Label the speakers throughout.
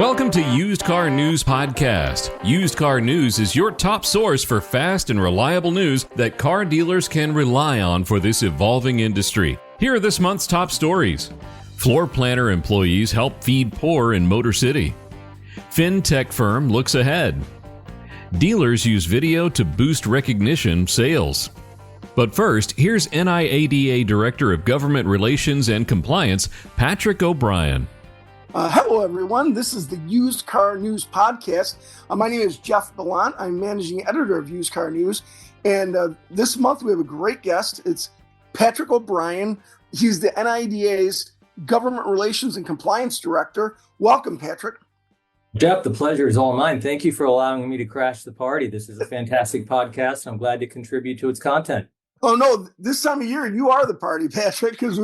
Speaker 1: Welcome to Used Car News Podcast. Used Car News is your top source for fast and reliable news that car dealers can rely on for this evolving industry. Here are this month's top stories. Floor planner employees help feed poor in Motor City. FinTech firm looks ahead. Dealers use video to boost recognition sales. But first, here's NIADA Director of Government Relations and Compliance, Patrick O'Brien.
Speaker 2: Hello, everyone. This is the Used Car News Podcast. My name is Jeff Ballant. I'm managing editor of Used Car News. And this month we have a great guest. It's Patrick O'Brien. He's the NIADA's Government Relations and Compliance Director. Welcome, Patrick.
Speaker 3: Jeff, the pleasure is all mine. Thank you for allowing me to crash the party. This is a fantastic podcast. I'm glad to contribute to its content.
Speaker 2: Oh, no, this time of year, you are the party, Patrick, because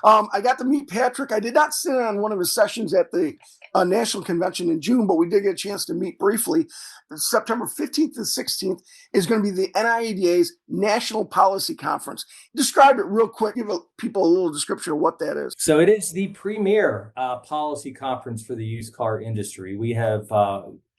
Speaker 2: I got to meet Patrick. I did not sit on one of his sessions at the National Convention in June, but we did get a chance to meet briefly. September 15th to 16th is going to be the NIADA's National Policy Conference. Describe it real quick. Give people a little description of what that is.
Speaker 3: So it is the premier policy conference for the used car industry. We have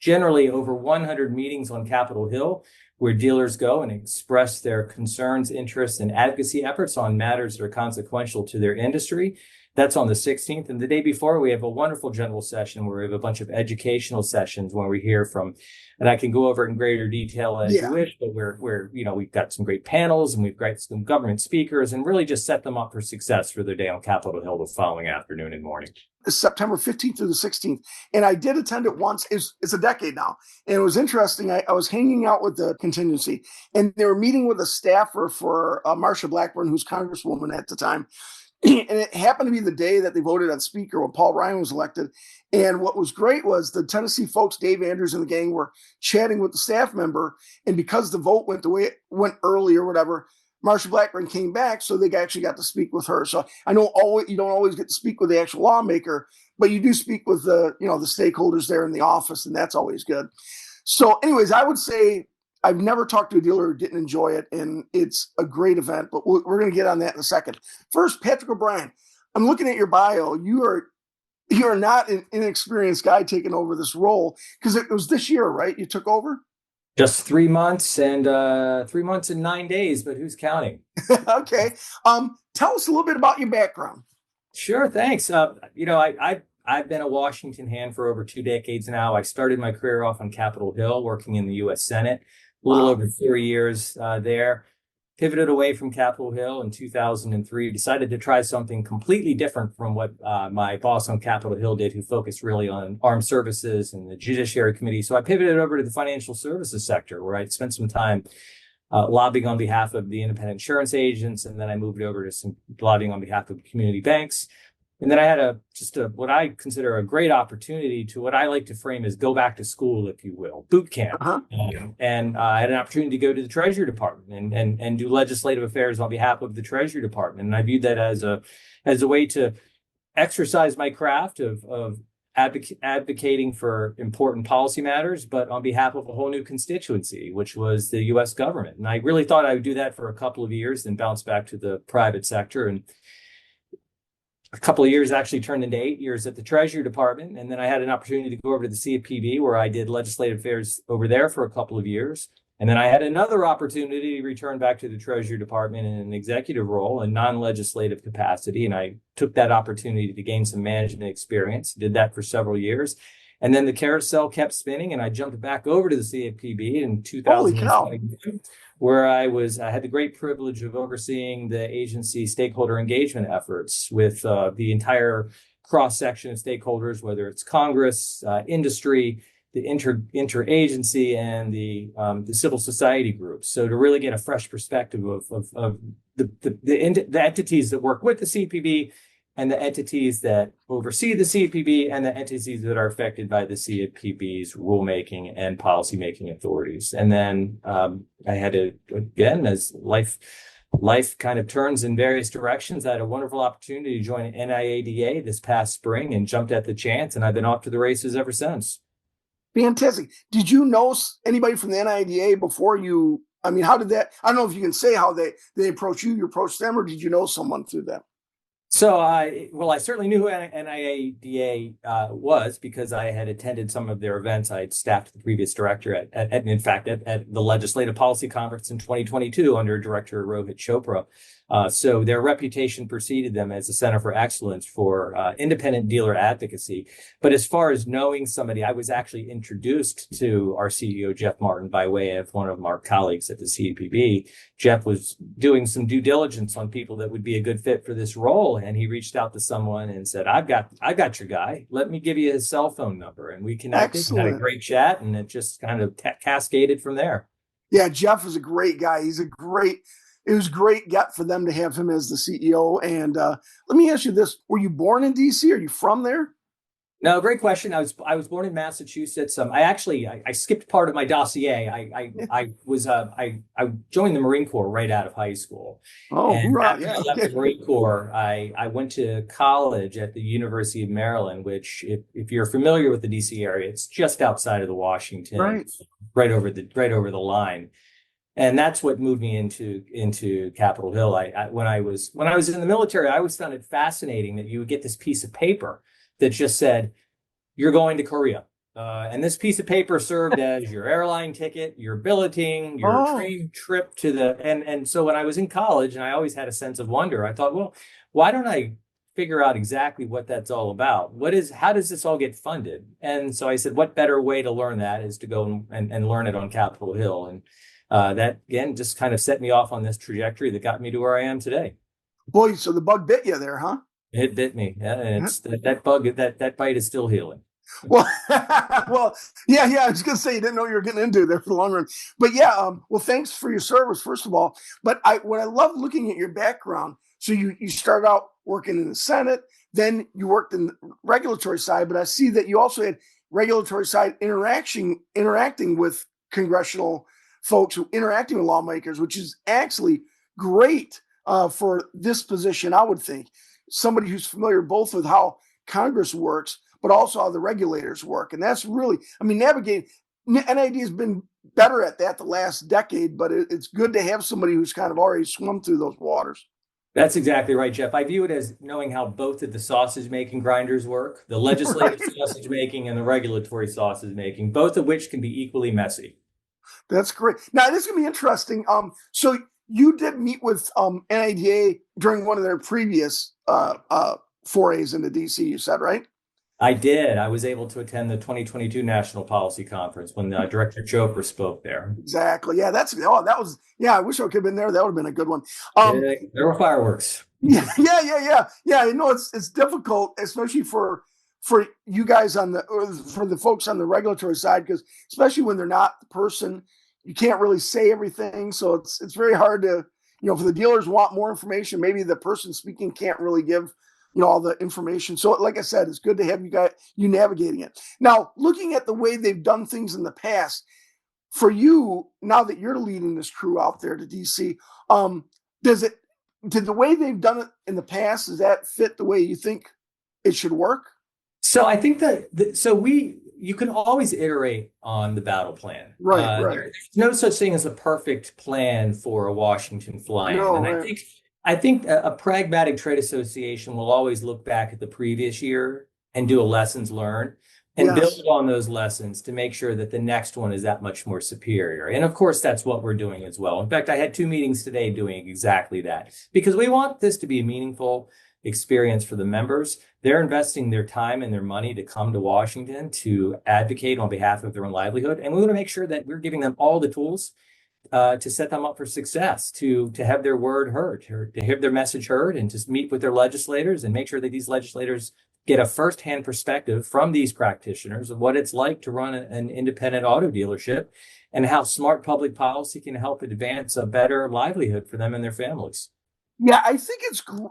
Speaker 3: generally over 100 meetings on Capitol Hill, where dealers go and express their concerns, interests, and advocacy efforts on matters that are consequential to their industry. That's on the 16th. And the day before, we have a wonderful general session where we have a bunch of educational sessions where we hear from, and I can go over it in greater detail as you wish, but we've got some great panels and we've got some government speakers and really just set them up for success for their day on Capitol Hill the following afternoon and morning.
Speaker 2: September 15th through the 16th. And I did attend it once. It's a decade now. And it was interesting. I was hanging out with the contingency and they were meeting with a staffer for Marsha Blackburn, who's Congresswoman at the time. And it happened to be the day that they voted on Speaker when Paul Ryan was elected. And what was great was the Tennessee folks, Dave Andrews and the gang, were chatting with the staff member. And because the vote went the way it went early or whatever, Marsha Blackburn came back, so they actually got to speak with her. So I know you don't always get to speak with the actual lawmaker, but you do speak with the stakeholders there in the office, and that's always good. So anyways, I would say I've never talked to a dealer who didn't enjoy it, and it's a great event, but we're going to get on that in a second. First, Patrick O'Brien, I'm looking at your bio. You are not an inexperienced guy taking over this role, because it was this year, right? You took over?
Speaker 3: Just 3 months and 3 months and 9 days, but who's counting?
Speaker 2: Okay. Tell us a little bit about your background.
Speaker 3: Sure, thanks. I've been a Washington hand for over 2 decades now. I started my career off on Capitol Hill, working in the U.S. Senate, a little over 4 years there. Pivoted away from Capitol Hill in 2003, decided to try something completely different from what my boss on Capitol Hill did, who focused really on armed services and the Judiciary Committee. So I pivoted over to the financial services sector, where I spent some time lobbying on behalf of the independent insurance agents, and then I moved over to some lobbying on behalf of community banks. And then I had what I consider a great opportunity to what I like to frame as go back to school, if you will, boot camp. And I had an opportunity to go to the Treasury Department and do legislative affairs on behalf of the Treasury Department. And I viewed that as a way to exercise my craft of advocating for important policy matters, but on behalf of a whole new constituency, which was the U.S. government. And I really thought I would do that for a couple of years, then bounce back to the private sector. And a couple of years actually turned into 8 years at the Treasury Department. And then I had an opportunity to go over to the CFPB, where I did legislative affairs over there for a couple of years. And then I had another opportunity to return back to the Treasury Department in an executive role, a non-legislative capacity. And I took that opportunity to gain some management experience, did that for several years. And then the carousel kept spinning, and I jumped back over to the CFPB in 2022, where I had the great privilege of overseeing the agency stakeholder engagement efforts with the entire cross-section of stakeholders, whether it's Congress, industry, the interagency, and the civil society groups. So to really get a fresh perspective of the entities that work with the CFPB, and the entities that oversee the CFPB, and the entities that are affected by the CFPB's rulemaking and policymaking authorities. And then I had to, again, as life kind of turns in various directions, I had a wonderful opportunity to join NIADA this past spring and jumped at the chance, and I've been off to the races ever since.
Speaker 2: Fantastic. Did you know anybody from the NIADA before you? I mean, how did that? I don't know if you can say how they approach you approached them, or did you know someone through them?
Speaker 3: So I certainly knew who NIADA was because I had attended some of their events. I had staffed the previous director in fact, at the Legislative Policy Conference in 2022 under Director Rohit Chopra. So their reputation preceded them as a center for excellence for independent dealer advocacy. But as far as knowing somebody, I was actually introduced to our CEO, Jeff Martin, by way of one of our colleagues at the CPB. Jeff was doing some due diligence on people that would be a good fit for this role. And he reached out to someone and said, I got your guy. Let me give you his cell phone number. And we connected and had a great chat, and it just kind of cascaded from there.
Speaker 2: Yeah, Jeff is a great guy. It was great for them to have him as the CEO. And let me ask you this. Were you born in DC? Are you from there?
Speaker 3: No, great question. I was born in Massachusetts. I skipped part of my dossier. I joined the Marine Corps right out of high school.
Speaker 2: Oh,
Speaker 3: and
Speaker 2: right.
Speaker 3: After I left the Marine Corps, I went to college at the University of Maryland, which, if you're familiar with the DC area, it's just outside of the Washington, right over the line. And that's what moved me into Capitol Hill. When I was in the military, I always found it fascinating that you would get this piece of paper that just said, you're going to Korea. And this piece of paper served as your airline ticket, your billeting, your train trip to and so when I was in college and I always had a sense of wonder, I thought, well, why don't I figure out exactly what that's all about? How does this all get funded? And so I said, what better way to learn that is to go and learn it on Capitol Hill. And that, again, just kind of set me off on this trajectory that got me to where I am today.
Speaker 2: Boy, so the bug bit you there, huh?
Speaker 3: It bit me. Yeah, and it's that bug, that bite is still healing.
Speaker 2: Well, yeah. I was going to say you didn't know you were getting into there for the long run, but yeah. Well, thanks for your service, first of all. But what I love looking at your background. So you started out working in the Senate, then you worked in the regulatory side, but I see that you also had regulatory side interacting with congressional folks, interacting with lawmakers, which is actually great for this position. I would think somebody who's familiar both with how Congress works, but also how the regulators work. And that's really, navigating. NIADA has been better at that the last decade, but it's good to have somebody who's kind of already swum through those waters.
Speaker 3: That's exactly right, Jeff. I view it as knowing how both of the sausage making grinders work, the legislative sausage making and the regulatory sausage making, both of which can be equally messy.
Speaker 2: That's great. Now, this is going to be interesting. So you did meet with NIADA during one of their previous forays into DC, you said, right?
Speaker 3: I did. I was able to attend the 2022 National Policy Conference when Director Chopra spoke there.
Speaker 2: Exactly. Yeah, I wish I could have been there. That would have been a good one.
Speaker 3: There were fireworks.
Speaker 2: Yeah. I know it's difficult, especially for you guys for the folks on the regulatory side, because especially when they're not the person, you can't really say everything. So it's very hard to, for the dealers want more information, maybe the person speaking can't really give all the information. So like I said, it's good to have you navigating it. Now, looking at the way they've done things in the past, for you, now that you're leading this crew out there to DC, did the way they've done it in the past, does that fit the way you think it should work?
Speaker 3: So I think you can always iterate on the battle plan.
Speaker 2: Right.
Speaker 3: There's no such thing as a perfect plan for a Washington fly-in.
Speaker 2: No,
Speaker 3: and I think a pragmatic trade association will always look back at the previous year and do a lessons learned and build on those lessons to make sure that the next one is that much more superior. And of course, that's what we're doing as well. In fact, I had 2 meetings today doing exactly that, because we want this to be a meaningful experience for the members. They're investing their time and their money to come to Washington to advocate on behalf of their own livelihood. And we want to make sure that we're giving them all the tools to set them up for success, to have their word heard, to have their message heard, and to meet with their legislators and make sure that these legislators get a firsthand perspective from these practitioners of what it's like to run an independent auto dealership and how smart public policy can help advance a better livelihood for them and their families.
Speaker 2: Yeah, I think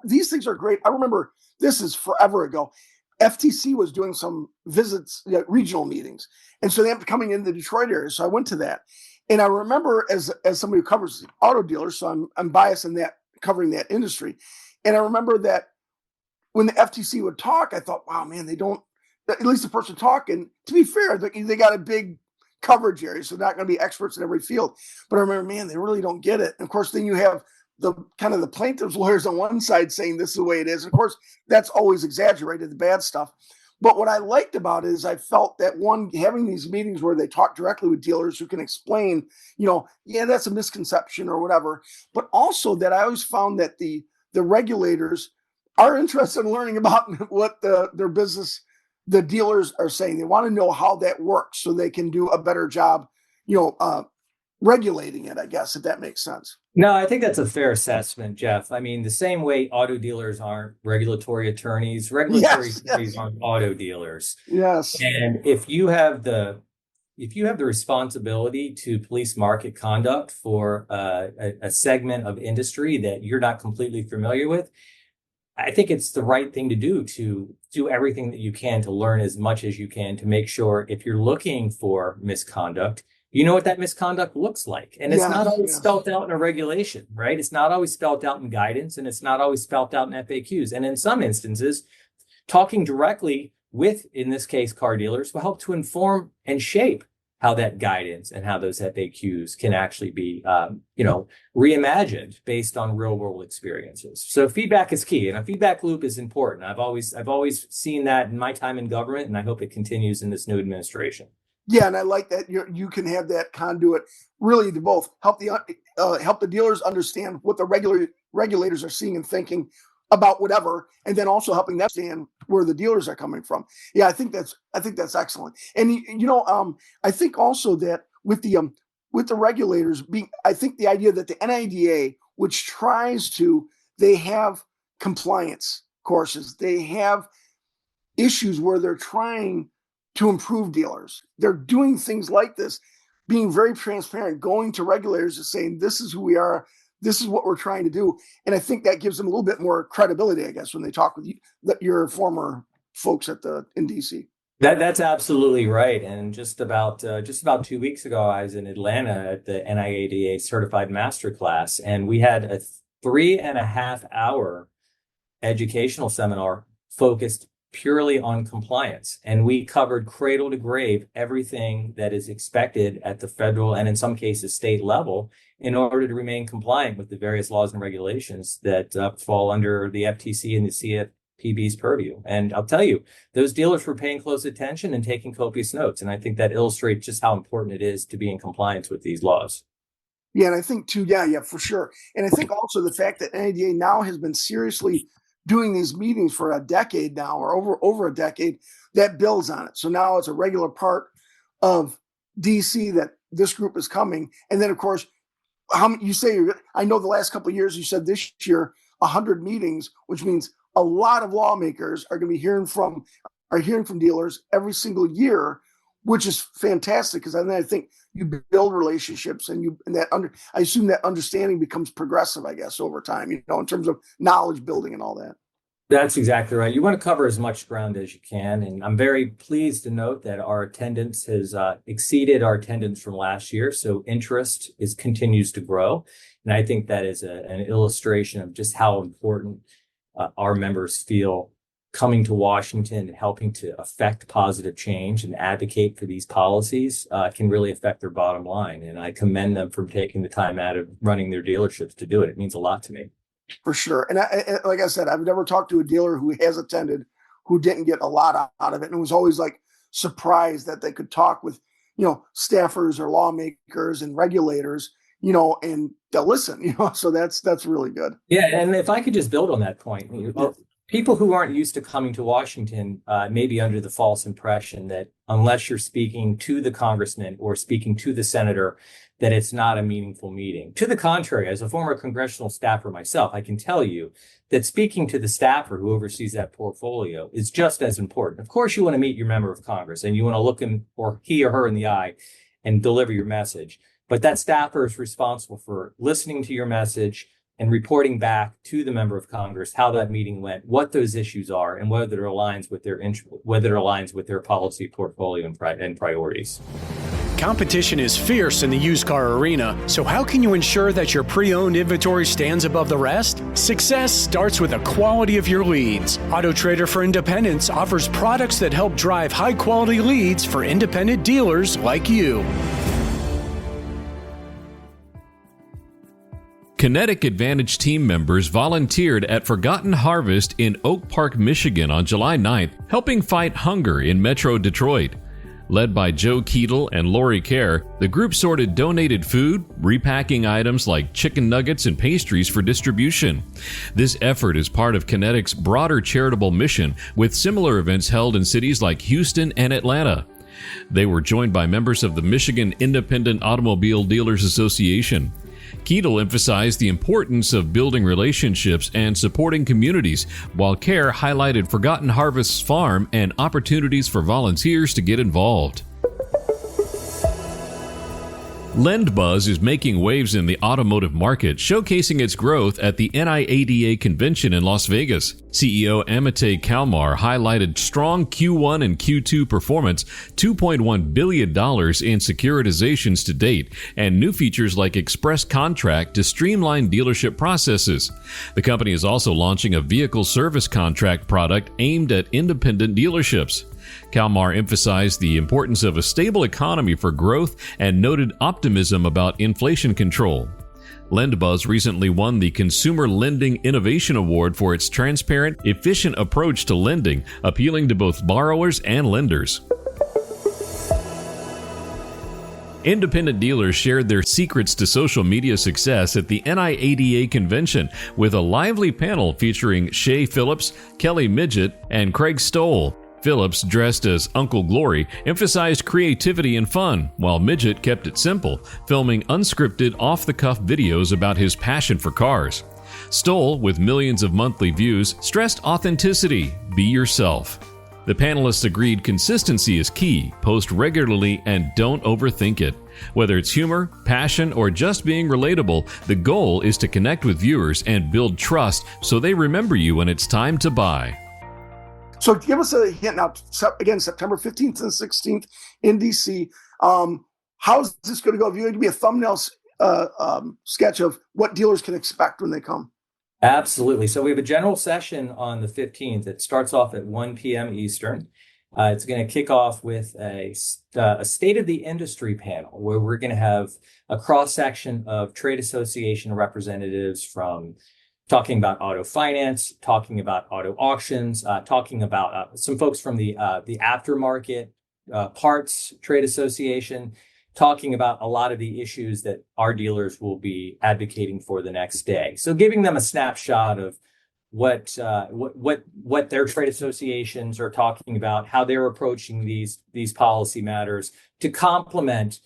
Speaker 2: these things are great. I remember, this is forever ago, FTC was doing some visits, regional meetings. And so they ended up coming in the Detroit area. So I went to that. And I remember, as somebody who covers auto dealers, so I'm biased in that, covering that industry. And I remember that when the FTC would talk, I thought, wow, man, they don't, at least the person talking, to be fair, they got a big coverage area, so not going to be experts in every field. But I remember, man, they really don't get it. And of course, then you have the kind of the plaintiff's lawyers on one side saying this is the way it is. Of course, that's always exaggerated, the bad stuff. But what I liked about it is I felt that having these meetings where they talk directly with dealers who can explain, yeah, that's a misconception or whatever. But also that I always found that the regulators are interested in learning about what their business, the dealers are saying. They want to know how that works so they can do a better job, regulating it, I guess, if that makes sense.
Speaker 3: No, I think that's a fair assessment, Jeff. I mean, the same way auto dealers aren't regulatory attorneys, regulatory attorneys aren't auto dealers.
Speaker 2: Yes.
Speaker 3: And if you have the responsibility to police market conduct for a segment of industry that you're not completely familiar with, I think it's the right thing to do everything that you can to learn as much as you can to make sure if you're looking for misconduct, you know what that misconduct looks like. And it's not always spelled out in a regulation, right? It's not always spelled out in guidance, and it's not always spelled out in FAQs. And in some instances, talking directly with, in this case, car dealers will help to inform and shape how that guidance and how those FAQs can actually be, reimagined based on real world experiences. So feedback is key, and a feedback loop is important. I've always seen that in my time in government, and I hope it continues in this new administration.
Speaker 2: Yeah, and I like that you can have that conduit really to both help the dealers understand what the regulators are seeing and thinking about whatever, and then also helping them understand where the dealers are coming from. Yeah, I think that's excellent. And I think also that with the regulators I think the idea that the NIADA, which they have compliance courses, they have issues where they're trying to improve dealers. They're doing things like this, being very transparent, going to regulators and saying, this is who we are, this is what we're trying to do. And I think that gives them a little bit more credibility, I guess, when they talk with your former folks in DC.
Speaker 3: That's absolutely right. And just about 2 weeks ago, I was in Atlanta at the NIADA Certified Masterclass, and we had a 3.5-hour educational seminar focused purely on compliance. And we covered cradle to grave everything that is expected at the federal and in some cases state level in order to remain compliant with the various laws and regulations that fall under the FTC and the CFPB's purview. And I'll tell you, those dealers were paying close attention and taking copious notes. And I think that illustrates just how important it is to be in compliance with these laws.
Speaker 2: Yeah, and I think too, yeah, for sure. And I think also the fact that NIADA now has been seriously doing these meetings for a decade now, or over a decade, that builds on it. So now it's a regular part of DC that this group is coming. And then, of course, I know the last couple of years, you said this year, 100 meetings, which means a lot of lawmakers are going to be hearing from dealers every single year, which is fantastic, because I think you build relationships I assume that understanding becomes progressive, I guess, over time, in terms of knowledge building and all that.
Speaker 3: That's exactly right. You want to cover as much ground as you can. And I'm very pleased to note that our attendance has exceeded our attendance from last year. So interest continues to grow. And I think that is an illustration of just how important our members feel coming to Washington and helping to affect positive change and advocate for these policies can really affect their bottom line. And I commend them for taking the time out of running their dealerships to do it. It means a lot to me.
Speaker 2: For sure. And like I said, I've never talked to a dealer who has attended who didn't get a lot out of it, and was always like surprised that they could talk with, staffers or lawmakers and regulators, and they'll listen, so that's really good.
Speaker 3: Yeah. And if I could just build on that point, people who aren't used to coming to Washington may be under the false impression that unless you're speaking to the congressman or speaking to the senator, that it's not a meaningful meeting. To the contrary, as a former congressional staffer myself, I can tell you that speaking to the staffer who oversees that portfolio is just as important. Of course, you want to meet your member of Congress and you want to look him or he or her in the eye and deliver your message. But that staffer is responsible for listening to your message and reporting back to the member of Congress how that meeting went, what those issues are, and whether it aligns with their policy portfolio and priorities.
Speaker 4: Competition is fierce in the used car arena, so how can you ensure that your pre-owned inventory stands above the rest? Success starts with the quality of your leads. Auto Trader for Independents offers products that help drive high-quality leads for independent dealers like you.
Speaker 1: Kinetic Advantage team members volunteered at Forgotten Harvest in Oak Park, Michigan on July 9th, helping fight hunger in Metro Detroit. Led by Joe Keetle and Lori Kerr, the group sorted donated food, repacking items like chicken nuggets and pastries for distribution. This effort is part of Kinetic's broader charitable mission, with similar events held in cities like Houston and Atlanta. They were joined by members of the Michigan Independent Automobile Dealers Association. Keetle emphasized the importance of building relationships and supporting communities, while Kerr highlighted Forgotten Harvest's farm and opportunities for volunteers to get involved. LendBuzz is making waves in the automotive market, showcasing its growth at the NIADA convention in Las Vegas. CEO Amite Kalmar highlighted strong Q1 and Q2 performance, $2.1 billion in securitizations to date, and new features like Express Contract to streamline dealership processes. The company is also launching a vehicle service contract product aimed at independent dealerships. Kalmar emphasized the importance of a stable economy for growth and noted optimism about inflation control. LendBuzz recently won the Consumer Lending Innovation Award for its transparent, efficient approach to lending, appealing to both borrowers and lenders. Independent dealers shared their secrets to social media success at the NIADA convention with a lively panel featuring Shay Phillips, Kelly Midget, and Craig Stoll. Phillips, dressed as Uncle Glory, emphasized creativity and fun, while Midget kept it simple, filming unscripted, off-the-cuff videos about his passion for cars. Stoll, with millions of monthly views, stressed authenticity, be yourself. The panelists agreed consistency is key, post regularly, and don't overthink it. Whether it's humor, passion, or just being relatable, the goal is to connect with viewers and build trust so they remember you when it's time to buy.
Speaker 2: So give us a hint now, again, September 15th and 16th in DC. How's this going to go? If you give me a thumbnail sketch of what dealers can expect when they come.
Speaker 3: Absolutely. So we have a general session on the 15th. It starts off at 1 p.m. Eastern. It's going to kick off with a state of the industry panel where we're going to have a cross-section of trade association representatives from talking about auto finance, talking about auto auctions, talking about some folks from the aftermarket parts trade association, talking about a lot of the issues that our dealers will be advocating for the next day. So giving them a snapshot of what their trade associations are talking about, how they're approaching these policy matters to complement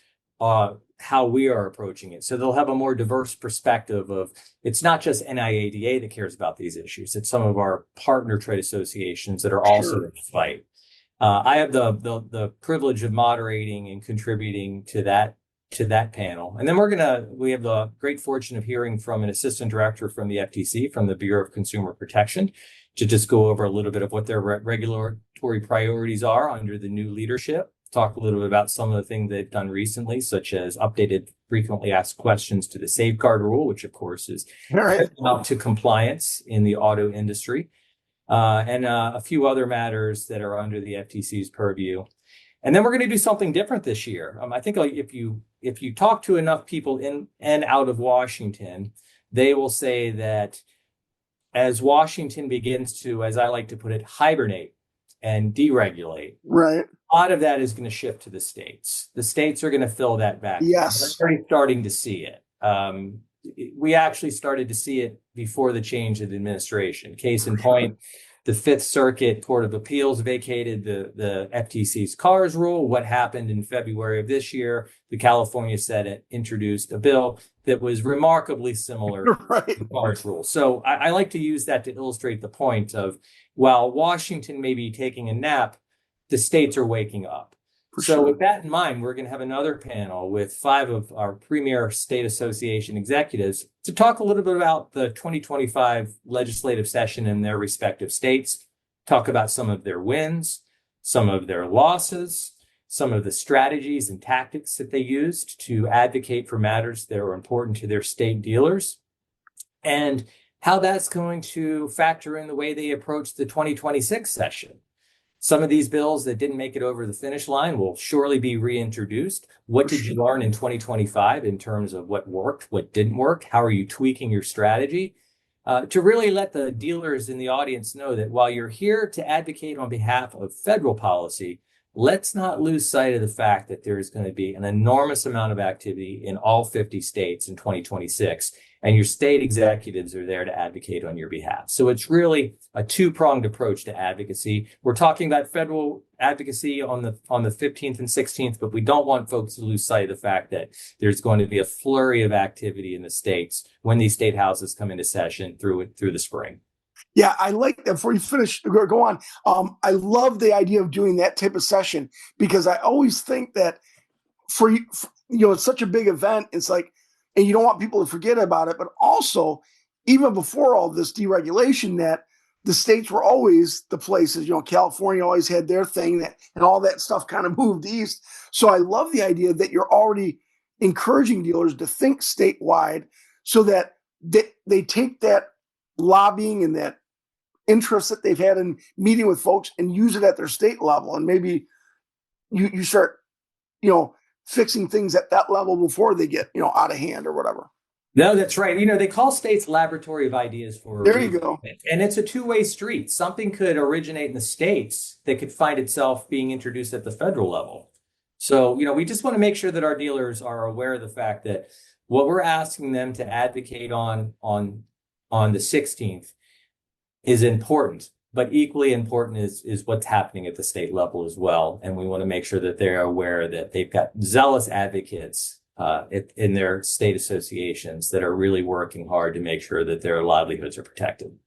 Speaker 3: how we are approaching it. So they'll have a more diverse perspective of, it's not just NIADA that cares about these issues. It's some of our partner trade associations that are also in the fight. I have the privilege of moderating and contributing to that panel. And then we have the great fortune of hearing from an assistant director from the FTC, from the Bureau of Consumer Protection, to just go over a little bit of what their regulatory priorities are under the new leadership. Talk a little bit about some of the things they've done recently, such as updated frequently asked questions to the safeguard rule, which of course is out to compliance in the auto industry, and a few other matters that are under the FTC's purview. And then we're going to do something different this year. I think if you talk to enough people in and out of Washington, they will say that as Washington begins to, as I like to put it, hibernate and deregulate,
Speaker 2: right,
Speaker 3: a lot of that is going to shift to the states. The states are going to fill that back.
Speaker 2: Yes.
Speaker 3: We're already starting to see it. We actually started to see it before the change of administration. Case in point, the Fifth Circuit Court of Appeals vacated the FTC's CARS rule. What happened in February of this year? The California Senate introduced a bill that was remarkably similar to the CARS rule. So I like to use that to illustrate the point of, while Washington may be taking a nap, the states are waking up. So with that in mind, we're going to have another panel with 5 of our premier state association executives to talk a little bit about the 2025 legislative session in their respective states, talk about some of their wins, some of their losses, some of the strategies and tactics that they used to advocate for matters that are important to their state dealers, and how that's going to factor in the way they approach the 2026 session. Some of these bills that didn't make it over the finish line will surely be reintroduced. What did you learn in 2025 in terms of what worked, what didn't work? How are you tweaking your strategy? To really let the dealers in the audience know that while you're here to advocate on behalf of federal policy, let's not lose sight of the fact that there is going to be an enormous amount of activity in all 50 states in 2026, and your state executives are there to advocate on your behalf. So it's really a two-pronged approach to advocacy. We're talking about federal advocacy on the 15th and 16th, but we don't want folks to lose sight of the fact that there's going to be a flurry of activity in the states when these state houses come into session through the spring.
Speaker 2: Yeah, I like that. Before you finish, go on. I love the idea of doing that type of session, because I always think that for you know, it's such a big event. It's like, and you don't want people to forget about it. But also, even before all this deregulation, that the states were always the places. You know, California always had their thing, that, and all that stuff kind of moved east. So I love the idea that you're already encouraging dealers to think statewide, so that they take that lobbying and that interest that they've had in meeting with folks and use it at their state level. And maybe you start, you know, fixing things at that level before they get, you know, out of hand or whatever.
Speaker 3: No, that's right. You know, they call states laboratory of ideas for
Speaker 2: there you go.
Speaker 3: And it's a two-way street. Something could originate in the states that could find itself being introduced at the federal level. So, you know, we just want to make sure that our dealers are aware of the fact that what we're asking them to advocate on the 16th is important, but equally important is what's happening at the state level as well. And we want to make sure that they're aware that they've got zealous advocates in their state associations that are really working hard to make sure that their livelihoods are protected.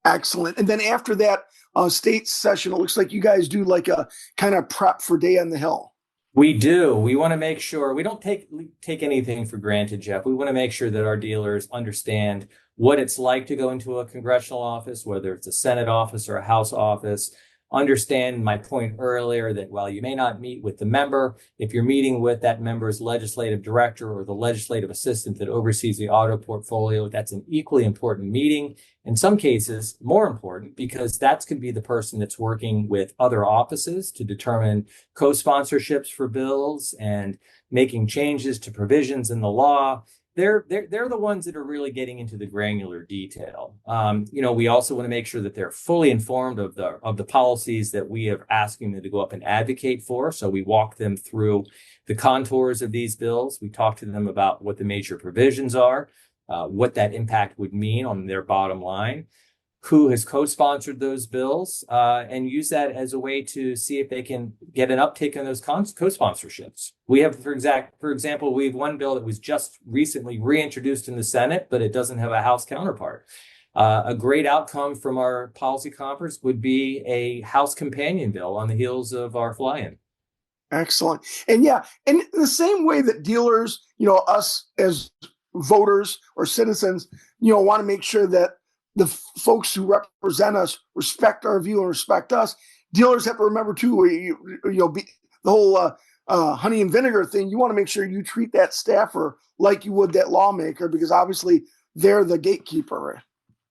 Speaker 2: Excellent. And then after that state session, it looks like you guys do like a kind of prep for Day on the Hill.
Speaker 3: We do. We want to make sure we don't take anything for granted, Jeff. We want to make sure that our dealers understand what it's like to go into a congressional office, whether it's a Senate office or a House office. Understand my point earlier that while you may not meet with the member, if you're meeting with that member's legislative director or the legislative assistant that oversees the auto portfolio, that's an equally important meeting. In some cases, more important, because that's could be the person that's working with other offices to determine co-sponsorships for bills and making changes to provisions in the law. They're the ones that are really getting into the granular detail. You know, we also want to make sure that they're fully informed of the policies that we are asking them to go up and advocate for. So we walk them through the contours of these bills. We talk to them about what the major provisions are, what that impact would mean on their bottom line, who has co-sponsored those bills, and use that as a way to see if they can get an uptick in those co-sponsorships. We have, for example, we have one bill that was just recently reintroduced in the Senate, but it doesn't have a House counterpart. A great outcome from our policy conference would be a House companion bill on the heels of our fly-in. Excellent.
Speaker 2: And yeah, and in the same way that dealers, you know, us as voters or citizens, you know, want to make sure that the folks who represent us respect our view and respect us, dealers have to remember too, the whole honey and vinegar thing. You want to make sure you treat that staffer like you would that lawmaker, because obviously they're the gatekeeper.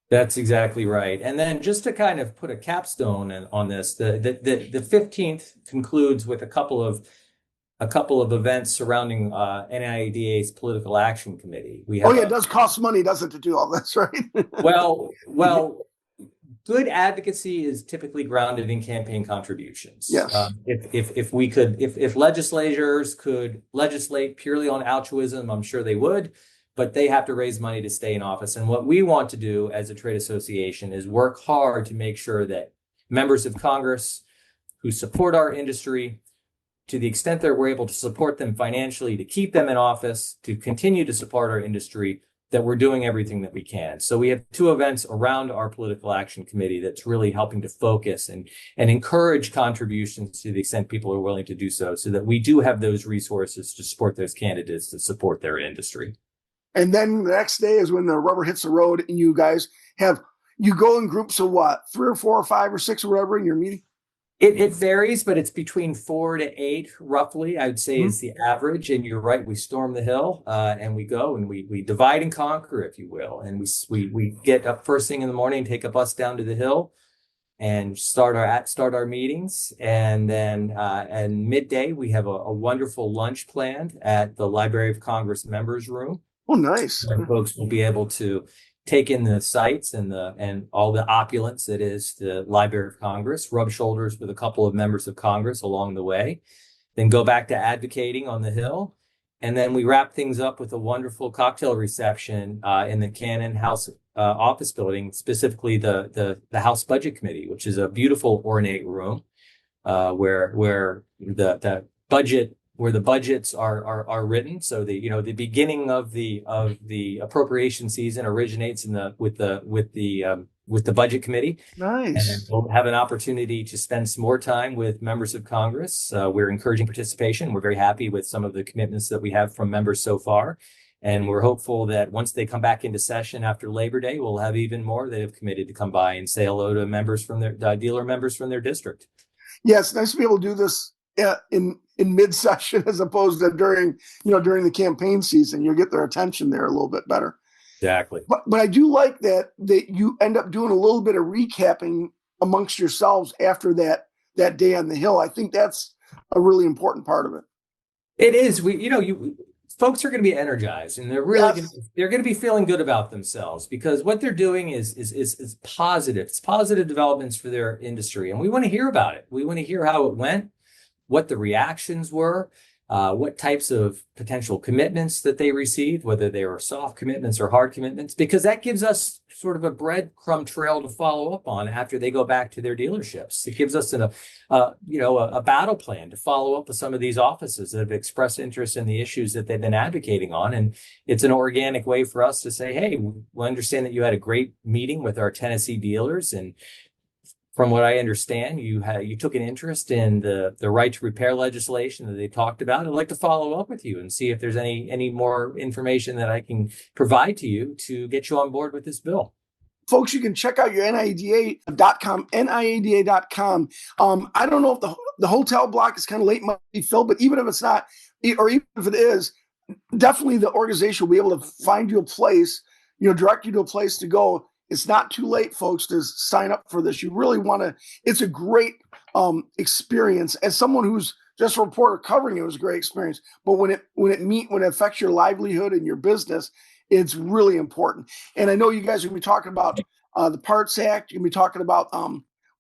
Speaker 3: That's exactly right. And then just to kind of put a capstone on this, the 15th concludes with a couple of events surrounding NIADA's Political Action Committee.
Speaker 2: It does cost money, doesn't it, to do all this, right?
Speaker 3: well, good advocacy is typically grounded in campaign contributions.
Speaker 2: Yes.
Speaker 3: If legislators could legislate purely on altruism, I'm sure they would, but they have to raise money to stay in office. And what we want to do as a trade association is work hard to make sure that members of Congress who support our industry, to the extent that we're able to support them financially, to keep them in office, to continue to support our industry, that we're doing everything that we can. So we have two events around our Political Action Committee that's really helping to focus and encourage contributions to the extent people are willing to do so that we do have those resources to support those candidates to support their industry.
Speaker 2: And then the next day is when the rubber hits the road and you guys you go in groups of what, 3 or 4 or 5 or 6 or whatever in your meeting?
Speaker 3: It varies, but it's between 4 to 8, roughly, I would say is the average. And you're right, we storm the hill and we go and we divide and conquer, if you will. And we get up first thing in the morning, take a bus down to the hill. and start our meetings. And then and midday, we have a wonderful lunch planned at the Library of Congress members room.
Speaker 2: Oh, nice.
Speaker 3: Where folks will be able to take in the sights and all the opulence that is the Library of Congress, rub shoulders with a couple of members of Congress along the way, then go back to advocating on the Hill. And then we wrap things up with a wonderful cocktail reception in the Cannon House office building, specifically the House Budget Committee, which is a beautiful ornate room where the budgets are written. So the beginning of the appropriation season originates with the Budget Committee.
Speaker 2: Nice.
Speaker 3: And we'll have an opportunity to spend some more time with members of Congress. We're encouraging participation. We're very happy with some of the commitments that we have from members so far. And we're hopeful that once they come back into session after Labor Day, we'll have even more that have committed to come by and say hello to members from their dealer members from their district.
Speaker 2: Yeah, it's nice to be able to do this in mid-session as opposed to during the campaign season. You'll get their attention there a little bit better.
Speaker 3: Exactly.
Speaker 2: But I do like that you end up doing a little bit of recapping amongst yourselves after that day on the Hill. I think that's a really important part of it.
Speaker 3: It is. Folks are going to be energized, and they're really they're going to be feeling good about themselves, because what they're doing is positive. It's positive developments for their industry, and we want to hear about it. We want to hear how it went, what the reactions were, what types of potential commitments that they received, whether they were soft commitments or hard commitments, because that gives us sort of a breadcrumb trail to follow up on after they go back to their dealerships. It gives us a battle plan to follow up with some of these offices that have expressed interest in the issues that they've been advocating on. And it's an organic way for us to say, hey, we understand that you had a great meeting with our Tennessee dealers, and from what I understand, you took an interest in the right to repair legislation that they talked about. I'd like to follow up with you and see if there's any more information that I can provide to you to get you on board with this bill.
Speaker 2: Folks, you can check out your NIADA.com, NIADA.com. I don't know if the hotel block is kind of late, might be filled, but even if it's not, or even if it is, definitely the organization will be able to find you a place, direct you to a place to go. It's not too late, folks, to sign up for this. You really want to. It's a great experience. As someone who's just a reporter covering it, was a great experience. But when it affects your livelihood and your business, it's really important. And I know you guys are going to be talking about the Parts Act. You're going to be talking about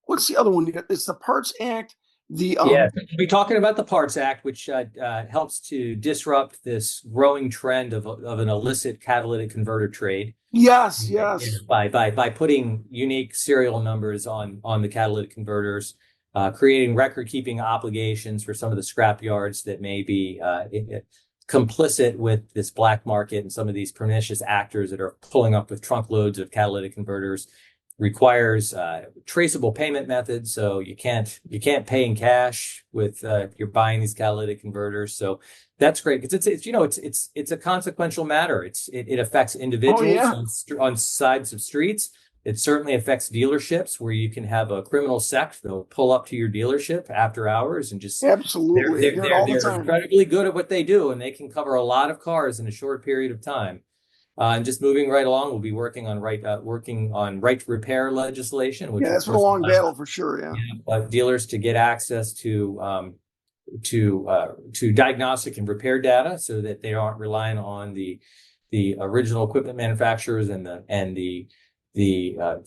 Speaker 2: what's the other one? It's the Parts Act.
Speaker 3: We'll be talking about the Parts Act, which helps to disrupt this growing trend of an illicit catalytic converter trade.
Speaker 2: Yes.
Speaker 3: By putting unique serial numbers on the catalytic converters, creating record-keeping obligations for some of the scrap yards that may be complicit with this black market and some of these pernicious actors that are pulling up with trunk loads of catalytic converters. Requires traceable payment methods, so you can't pay in cash with if you're buying these catalytic converters. So that's great, because it's a consequential matter. It affects individuals on sides of streets. It certainly affects dealerships, where you can have a criminal sect that'll pull up to your dealership after hours and just
Speaker 2: absolutely
Speaker 3: they're incredibly good at what they do, and they can cover a lot of cars in a short period of time. And just moving right along, we'll be working on right to repair legislation. Which
Speaker 2: that's been a long battle for sure.
Speaker 3: Dealers to get access to diagnostic and repair data, so that they aren't relying on the original equipment manufacturers and the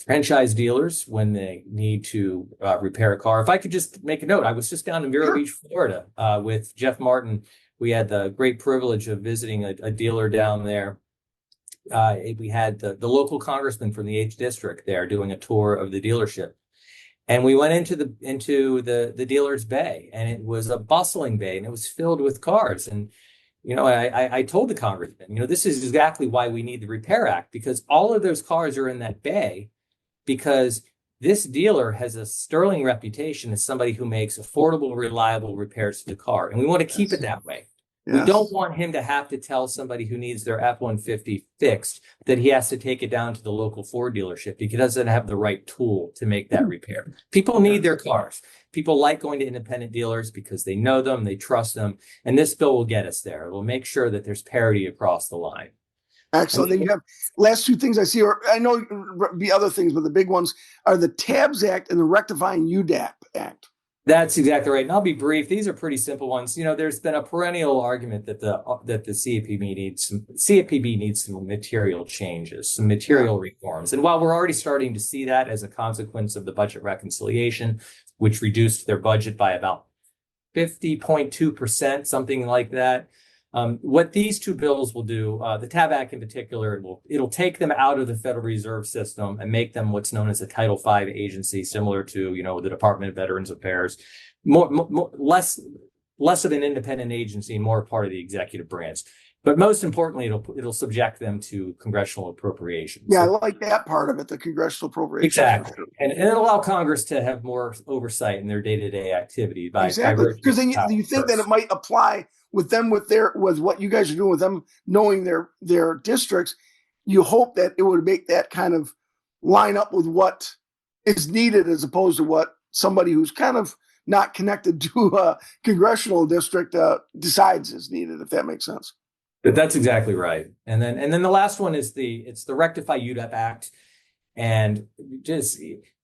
Speaker 3: franchise dealers when they need to repair a car. If I could just make a note, I was just down in Vero Beach, Florida, with Jeff Martin. We had the great privilege of visiting a dealer down there. We had the local congressman from the H district there doing a tour of the dealership, and we went into the dealer's bay, and it was a bustling bay, and it was filled with cars. And I told the congressman, this is exactly why we need the Repair Act, because all of those cars are in that bay because this dealer has a sterling reputation as somebody who makes affordable, reliable repairs to the car, and we want to keep it that way. Yes. We don't want him to have to tell somebody who needs their F-150 fixed that he has to take it down to the local Ford dealership because he doesn't have the right tool to make that repair. People need their cars. People like going to independent dealers because they know them, they trust them, and this bill will get us there. It will make sure that there's parity across the line.
Speaker 2: Excellent. Then you have last two things I see, or I know be other things, but the big ones are the TABS Act and the Rectifying UDAP Act.
Speaker 3: That's exactly right. And I'll be brief. These are pretty simple ones. There's been a perennial argument that the CFPB needs some material changes, some material reforms. And while we're already starting to see that as a consequence of the budget reconciliation, which reduced their budget by about 50.2%, something like that. What these two bills will do, the TAB Act in particular, it'll take them out of the Federal Reserve System and make them what's known as a Title V agency, similar to the Department of Veterans Affairs, less of an independent agency, more part of the executive branch. But most importantly, it'll subject them to congressional appropriations.
Speaker 2: Yeah, I like that part of it, the congressional appropriations.
Speaker 3: Exactly. And it'll allow Congress to have more oversight in their day-to-day activity.
Speaker 2: Exactly. Because then you think that it might apply with what you guys are doing with them, knowing their districts. You hope that it would make that kind of line up with what is needed, as opposed to what somebody who's kind of not connected to a congressional district decides is needed, if that makes sense.
Speaker 3: But that's exactly right. And then the last one is the Rectify UDAP Act. And just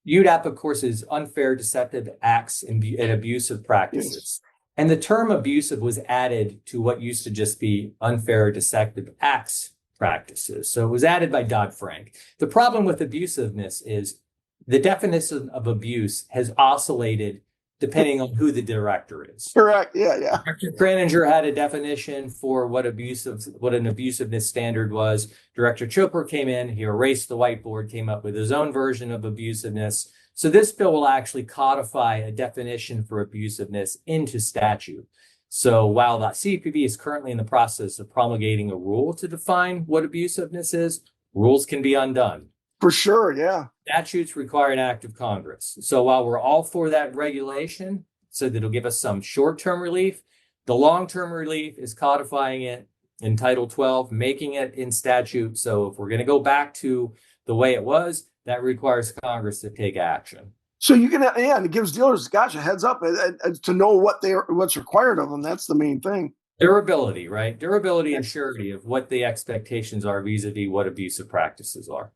Speaker 3: UDAP, of course, is unfair, deceptive acts and abusive practices. Yes. And the term abusive was added to what used to just be unfair, deceptive acts practices. So it was added by Dodd-Frank. The problem with abusiveness is the definition of abuse has oscillated depending on who the director is.
Speaker 2: Correct. Yeah.
Speaker 3: Director Kraninger had a definition for what an abusiveness standard was. Director Chopra came in, he erased the whiteboard, came up with his own version of abusiveness. So this bill will actually codify a definition for abusiveness into statute. So while the CFPB is currently in the process of promulgating a rule to define what abusiveness is, rules can be undone.
Speaker 2: For sure, yeah.
Speaker 3: Statutes require an act of Congress. So while we're all for that regulation, so that it'll give us some short-term relief, the long-term relief is codifying it in Title 12, making it in statute. So if we're going to go back to the way it was, that requires Congress to take action.
Speaker 2: So you can, and it gives dealers, a heads up to know what's required of them. That's the main thing.
Speaker 3: Durability, right? Durability and surety of what the expectations are vis-a-vis what abusive practices are.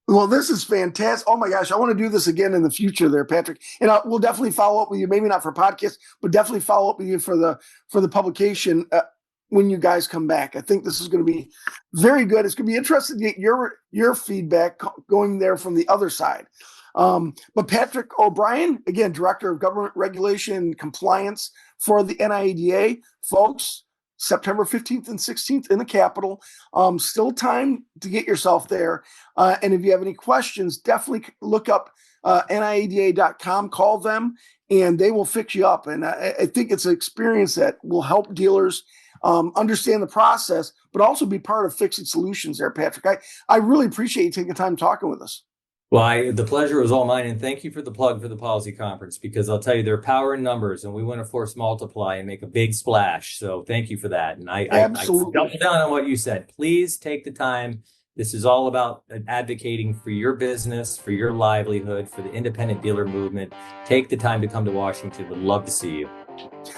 Speaker 2: Well, this is fantastic. Oh my gosh, I want to do this again in the future there, Patrick. And we'll definitely follow up with you, maybe not for podcasts, but definitely follow up with you for the publication when you guys come back. I think this is going to be very good. It's going to be interesting to get your feedback going there from the other side. But Patrick O'Brien, again, Director of Government Regulation and Compliance for the NIADA, folks, September 15th and 16th in the Capitol. Still time to get yourself there. And if you have any questions, definitely look up NIADA.com, call them, and they will fix you up. And I think it's an experience that will help dealers understand the process, but also be part of fixing solutions there, Patrick. I really appreciate you taking the time talking with us.
Speaker 3: Well, the pleasure was all mine, and thank you for the plug for the policy conference, because I'll tell you, there are power in numbers, and we want to force multiply and make a big splash. So thank you for that. And I double down on what you said. Please take the time. This is all about advocating for your business, for your livelihood, for the independent dealer movement. Take the time to come to Washington. Would love to see you.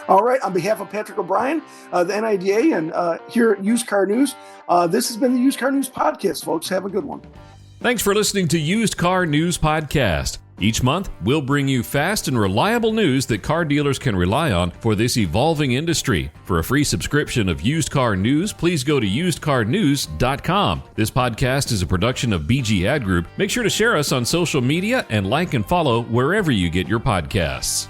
Speaker 2: All right. On behalf of Patrick O'Brien, the NIADA, and here at Used Car News, this has been the Used Car News Podcast, folks. Have a good one.
Speaker 1: Thanks for listening to Used Car News Podcast. Each month, we'll bring you fast and reliable news that car dealers can rely on for this evolving industry. For a free subscription of Used Car News, please go to usedcarnews.com. This podcast is a production of BG Ad Group. Make sure to share us on social media and like and follow wherever you get your podcasts.